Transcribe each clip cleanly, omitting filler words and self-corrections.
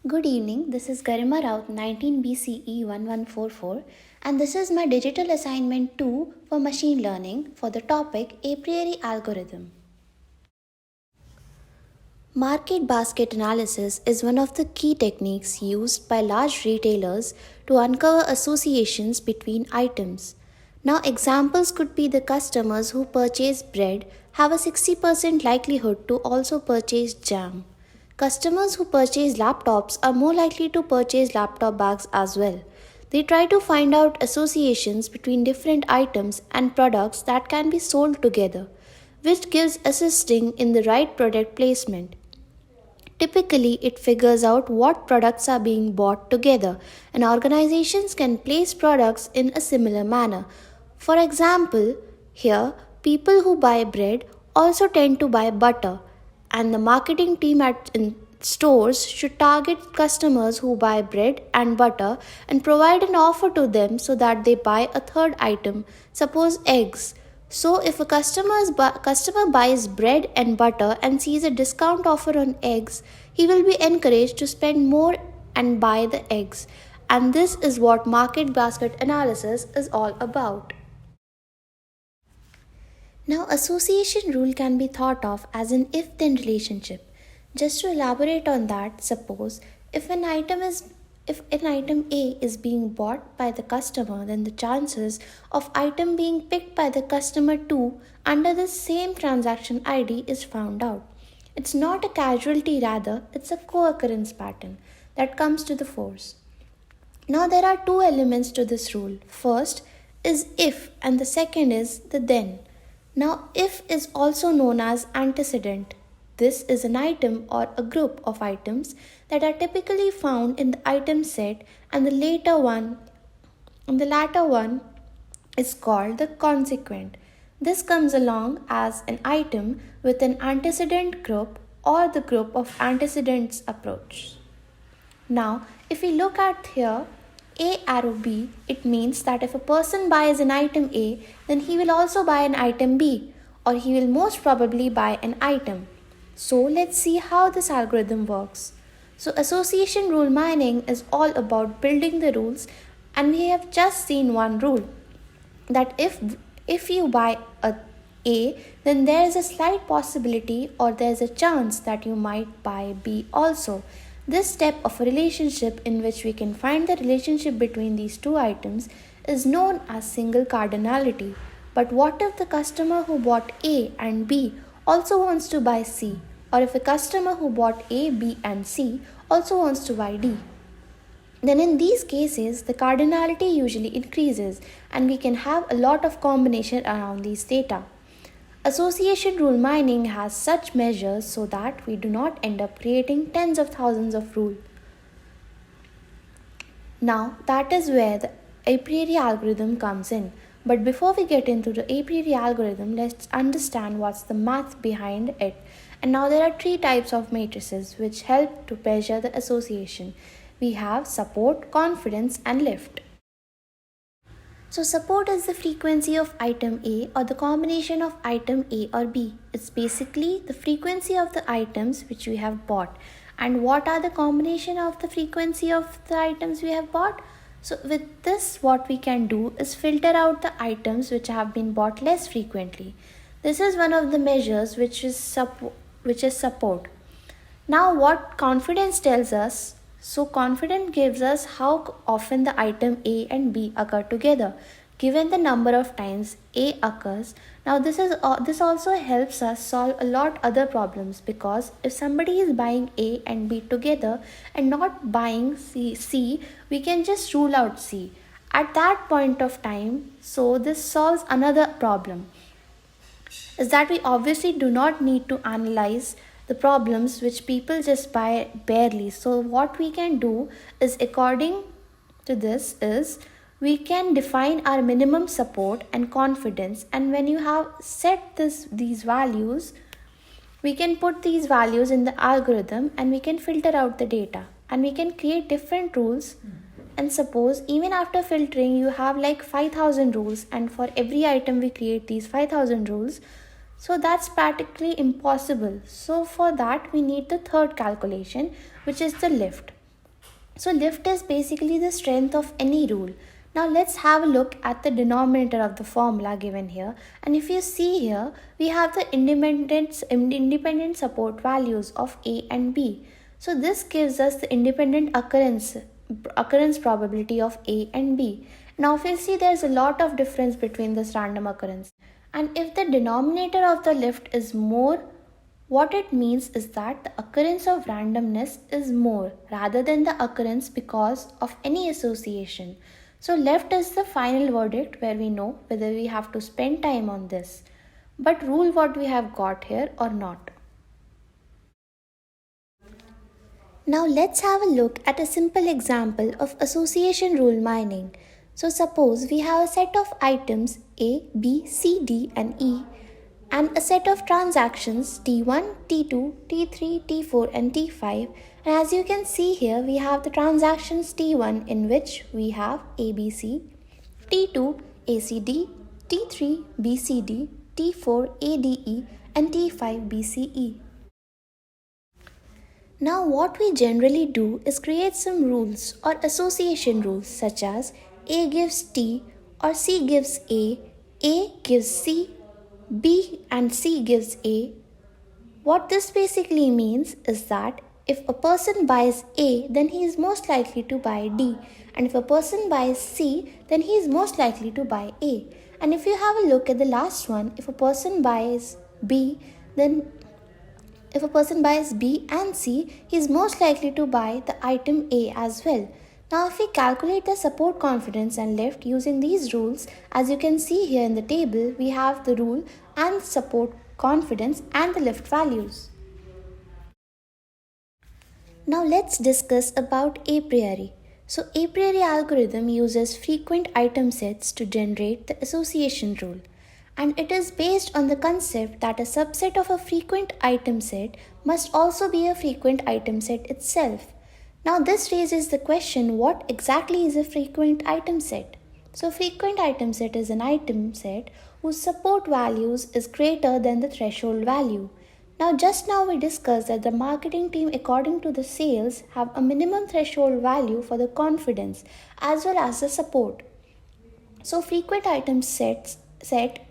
Good evening, this is Garima Raut 19 BCE 1144 and this is my digital assignment 2 for machine learning for the topic Apriori algorithm. Market basket analysis is one of the key techniques used by large retailers to uncover associations between items. Now, examples could be the customers who purchase bread have a 60% likelihood to also purchase jam. Customers who purchase laptops are more likely to purchase laptop bags as well. They try to find out associations between different items and products that can be sold together, which gives assisting in the right product placement. Typically, it figures out what products are being bought together, and organizations can place products in a similar manner. For example, here, people who buy bread also tend to buy butter, and the marketing team in stores should target customers who buy bread and butter and provide an offer to them so that they buy a third item, suppose eggs. So, if a customer buys bread and butter and sees a discount offer on eggs, he will be encouraged to spend more and buy the eggs. And this is what market basket analysis is all about. Now, association rule can be thought of as an if then relationship. Just to elaborate on that, suppose if an item A is being bought by the customer, then the chances of item being picked by the customer too under the same transaction ID is found out. It's not a casualty, rather, it's a co occurrence pattern that comes to the force. Now, there are two elements to this rule. First is if, and the second is the then. Now, if is also known as antecedent. This is an item or a group of items that are typically found in the item set, and the latter one is called the consequent. This comes along as an item with an antecedent group or the group of antecedents approach. Now, if we look at here, A arrow B, it means that if a person buys an item A, then he will also buy an item B, or he will most probably buy an item. So, let's see how this algorithm works. So, association rule mining is all about building the rules, and we have just seen one rule that if you buy A, then there is a slight possibility or there is a chance that you might buy B also. This step of a relationship in which we can find the relationship between these two items is known as single cardinality. But what if the customer who bought A and B also wants to buy C? Or if a customer who bought A, B and C also wants to buy D? Then in these cases, the cardinality usually increases and we can have a lot of combination around these data. Association rule mining has such measures so that we do not end up creating tens of thousands of rules. Now, that is where the Apriori algorithm comes in. But before we get into the Apriori algorithm, let's understand what's the math behind it. And now there are three types of matrices which help to measure the association. We have support, confidence, and lift. So support is the frequency of item A or the combination of item A or B. It's basically the frequency of the items which we have bought. And what are the combination of the frequency of the items we have bought? So with this, what we can do is filter out the items which have been bought less frequently. This is one of the measures which is support. Now what confidence tells us? So confidence gives us how often the item A and B occur together, given the number of times A occurs. Now this also helps us solve a lot other problems, because if somebody is buying A and B together and not buying C, we can just rule out C at that point of time. So this solves another problem, is that we obviously do not need to analyze the problems which people just buy barely. So what we can do is, according to this, is we can define our minimum support and confidence, and when you have set these values, we can put these values in the algorithm and we can filter out the data and we can create different rules. And suppose even after filtering you have like 5,000 rules, and for every item we create these 5,000 rules. So that's practically impossible. So for that we need the third calculation, which is the lift. So lift is basically the strength of any rule. Now let's have a look at the denominator of the formula given here. And if you see here, we have the independent support values of A and B. So this gives us the independent occurrence probability of A and B. Now if you see, there's a lot of difference between this random occurrence. And if the denominator of the lift is more, what it means is that the occurrence of randomness is more rather than the occurrence because of any association. So left is the final verdict where we know whether we have to spend time on this, but rule what we have got here or not. Now let's have a look at a simple example of association rule mining. So suppose we have a set of items A, B, C, D and E, and a set of transactions T1, T2, T3, T4 and T5. And as you can see here, we have the transactions T1 in which we have ABC, T2 ACD, T3 BCD, T4 ADE and T5 BCE. Now what we generally do is create some rules or association rules such as A gives T or C gives A gives C, B and C gives A. What this basically means is that if a person buys A, then he is most likely to buy D. And if a person buys C, then he is most likely to buy A. And if you have a look at the last one, if a person buys B, then if a person buys B and C, he is most likely to buy the item A as well. Now if we calculate the support confidence and lift using these rules, as you can see here in the table, we have the rule and the support confidence and the lift values. Now let's discuss about Apriori. So Apriori algorithm uses frequent item sets to generate the association rule. And it is based on the concept that a subset of a frequent item set must also be a frequent item set itself. Now this raises the question, what exactly is a frequent item set? So frequent item set is an item set whose support values is greater than the threshold value. Now just now we discussed that the marketing team according to the sales have a minimum threshold value for the confidence as well as the support. So frequent item set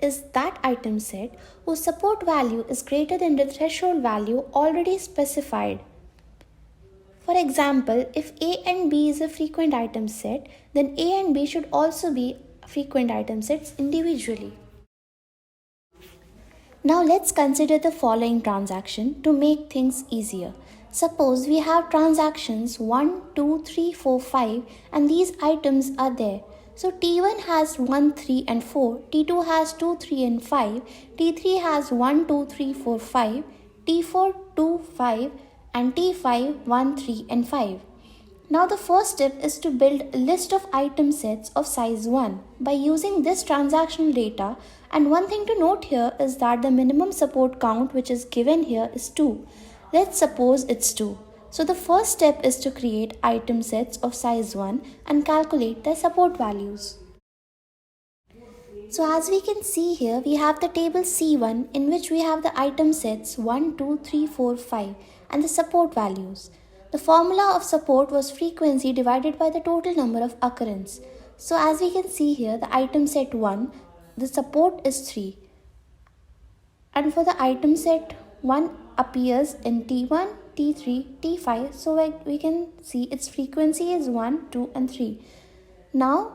is that item set whose support value is greater than the threshold value already specified. For example, if A and B is a frequent item set, then A and B should also be frequent item sets individually. Now let's consider the following transaction to make things easier. Suppose we have transactions 1, 2, 3, 4, 5 and these items are there. So T1 has 1, 3 and 4, T2 has 2, 3 and 5, T3 has 1, 2, 3, 4, 5, T4, 2, 5 and T5, 1, 3 and 5. Now the first step is to build a list of item sets of size 1 by using this transactional data, and one thing to note here is that the minimum support count which is given here is 2. Let's suppose it's 2. So the first step is to create item sets of size 1 and calculate their support values. So as we can see here, we have the table C1 in which we have the item sets 1, 2, 3, 4, 5 and the support values. The formula of support was frequency divided by the total number of occurrence. So as we can see here, the item set 1, the support is 3. And for the item set 1 appears in T1, T3, T5. So we can see its frequency is 1, 2 and 3. Now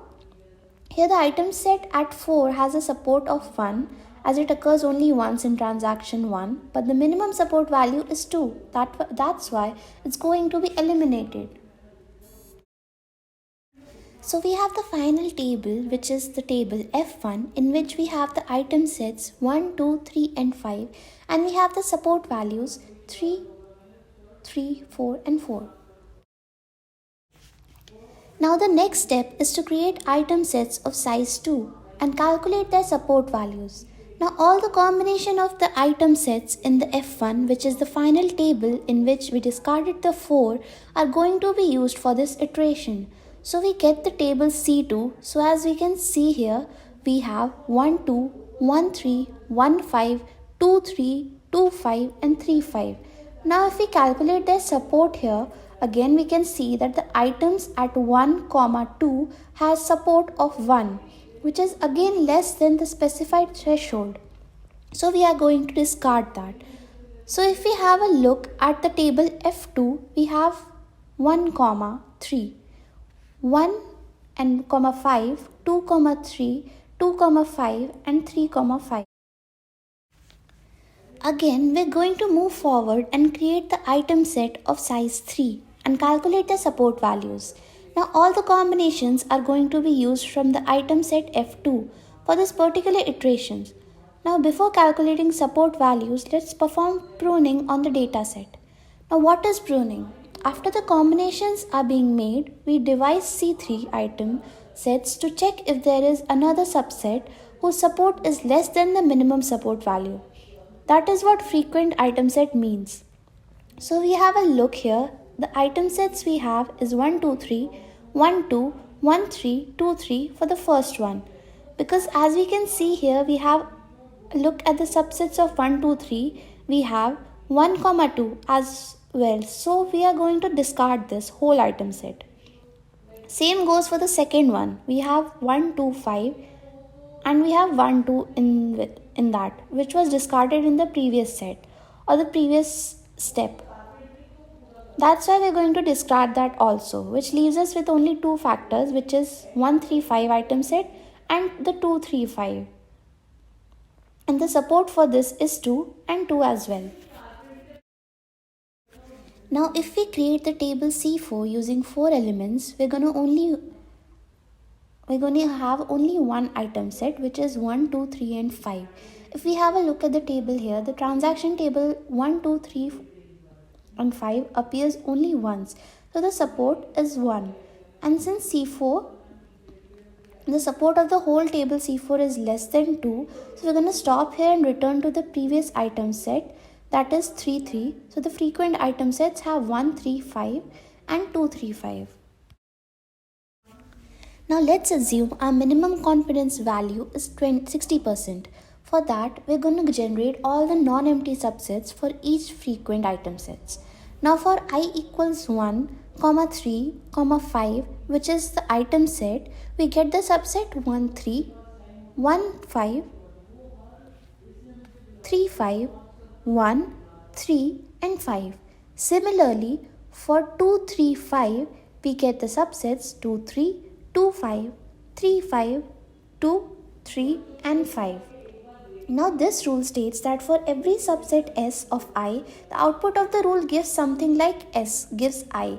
here the item set at 4 has a support of 1 as it occurs only once in transaction 1, but the minimum support value is 2. That's why it's going to be eliminated. So we have the final table, which is the table F1, in which we have the item sets 1, 2, 3 and 5, and we have the support values 3, 3, 4 and 4. Now the next step is to create item sets of size 2 and calculate their support values. Now all the combination of the item sets in the F1, which is the final table in which we discarded the 4, are going to be used for this iteration. So we get the table C2. So as we can see here, we have 1, 2, 1, 3, 1, 5, 2, 3, 2, 5 and 3, 5. Now if we calculate their support here, Again, we can see that the items at 1, comma 2 has support of 1, which is again less than the specified threshold. So we are going to discard that. So if we have a look at the table F2, we have 1, comma 3, 1 and comma 5, 2, comma 3, 2, comma 5 and 3, comma 5. Again, we're going to move forward and create the item set of size 3 and calculate the support values. Now all the combinations are going to be used from the item set F2 for this particular iterations. Now before calculating support values, let's perform pruning on the data set. Now what is pruning? After the combinations are being made, we devise C3 item sets to check if there is another subset whose support is less than the minimum support value. That is what frequent item set means. So we have a look here. The item sets we have is 1, 2, 3, 1, 2, 1, 3, 2, 3 for the first one. Because as we can see here, we have a look at the subsets of 1, 2, 3. We have 1, comma 2 as well. So we are going to discard this whole item set. Same goes for the second one. We have 1, 2, 5 and we have 1, 2 in that, which was discarded in the previous set or the previous step. That's why we're going to discard that also, which leaves us with only two factors, which is 1, 3, 5 item set and the 2, 3, 5. And the support for this is 2 and 2 as well. Now if we create the table C4 using 4 elements, we're going to have only one item set, which is 1, 2, 3 and 5. If we have a look at the table here, the transaction table 1, 2, 3 and 5 appears only once. So the support is 1. And since C4, the support of the whole table C4 is less than 2, so we're going to stop here and return to the previous item set, that is 3, 3. So the frequent item sets have 1, 3, 5 and 2, 3, 5. Now let's assume our minimum confidence value is 60%. For that, we're going to generate all the non-empty subsets for each frequent item sets. Now for I equals 1, 3, 5, which is the item set, we get the subset 1, 3, 1, 5, 3, 5, 1, 3 and 5. Similarly, for 2, 3, 5, we get the subsets 2, 3, 2, 5, 3, 5, 2, 3 and 5. Now this rule states that for every subset S of I, the output of the rule gives something like S gives I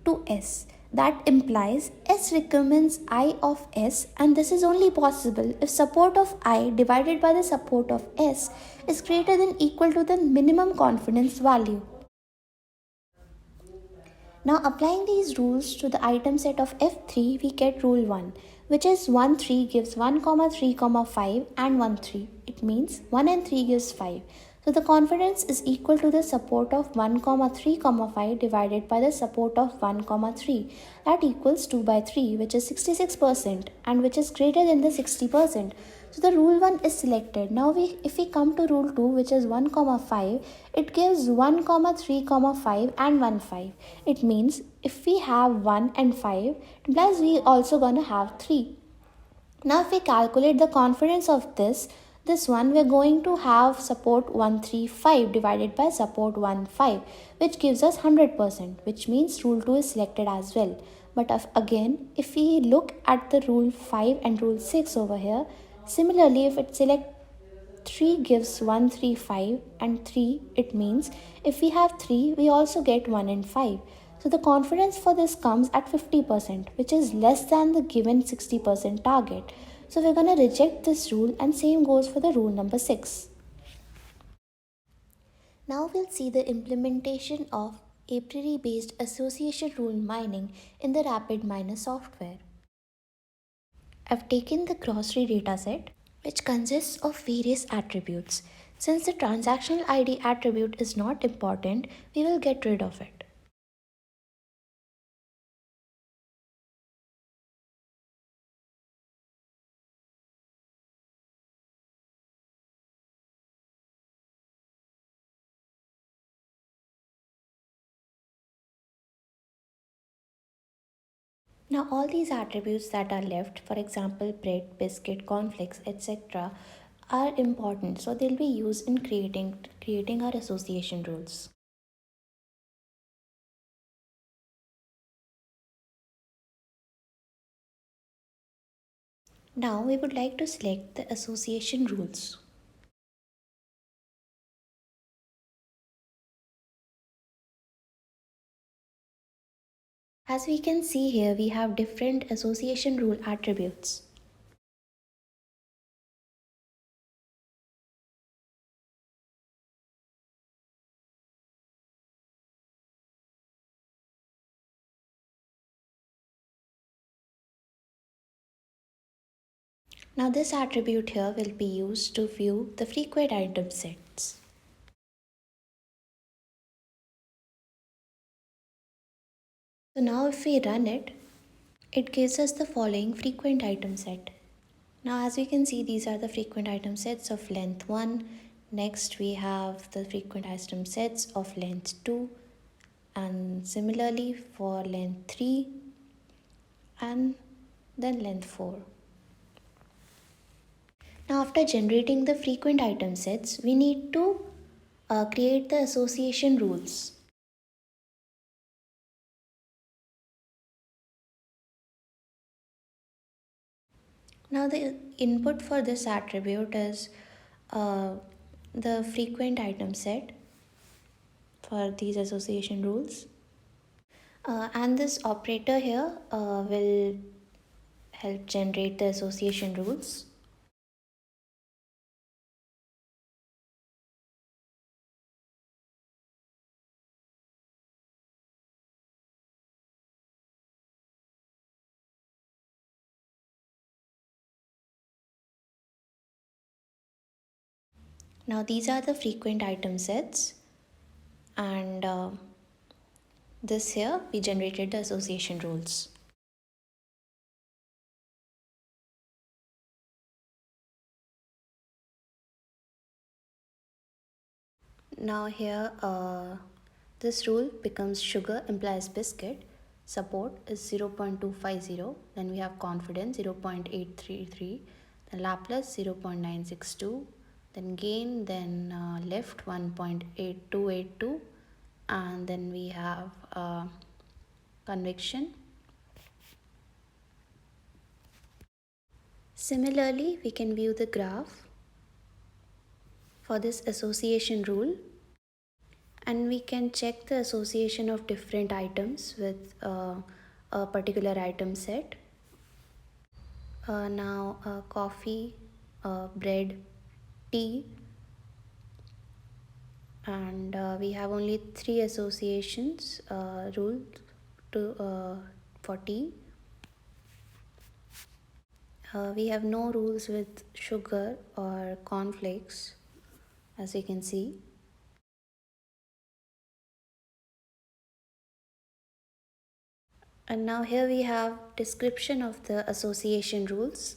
to S. That implies S recommends I of S, and this is only possible if support of I divided by the support of S is greater than equal to the minimum confidence value. Now applying these rules to the item set of F3, we get rule 1, which is 1, 3 gives 1, 3, 5 and 1, 3. It means 1 and 3 gives 5. So the confidence is equal to the support of 1, 3, 5 divided by the support of 1, 3. That equals 2 by 3, which is 66% and which is greater than the 60%. So the rule 1 is selected. Now if we come to rule 2, which is 1, 5, it gives 1, 3, 5 and 1, 5. It means if we have 1 and 5, it implies we also gonna have 3. Now if we calculate the confidence of this one, we're going to have support 1, 3, 5 divided by support 1, 5, which gives us 100%, which means rule 2 is selected as well. But if we look at the rule 5 and rule 6 over here, similarly, if it select 3 gives 1, 3, 5 and 3, it means if we have 3, we also get 1 and 5. So the confidence for this comes at 50%, which is less than the given 60% target. So we're going to reject this rule, and same goes for the rule number 6. Now we'll see the implementation of Apriori based association rule mining in the RapidMiner software. I've taken the grocery dataset, which consists of various attributes. Since the transactional ID attribute is not important, we will get rid of it. Now, all these attributes that are left, for example, bread, biscuit, cornflakes, etc., are important. So they'll be used in creating our association rules. Now we would like to select the association rules. As we can see here, we have different association rule attributes. Now this attribute here will be used to view the frequent item sets. So now if we run it, it gives us the following frequent item set. Now as we can see, these are the frequent item sets of length 1. Next we have the frequent item sets of length 2, and similarly for length 3 and then length 4. Now after generating the frequent item sets, we need to create the association rules. Now the input for this attribute is uh, the frequent item set for these association rules. And this operator here will help generate the association rules. Now these are the frequent item sets, and this here we generated the association rules. Now here this rule becomes sugar implies biscuit, support is 0.250, then we have confidence 0.833, then Laplace 0.962, then gain, then lift 1.8282, and then we have conviction. Similarly, we can view the graph for this association rule, and we can check the association of different items with a particular item set. Now coffee, bread, tea, and we have only three associations rule to for tea. We have no rules with sugar or cornflakes, as you can see. And now here we have description of the association rules.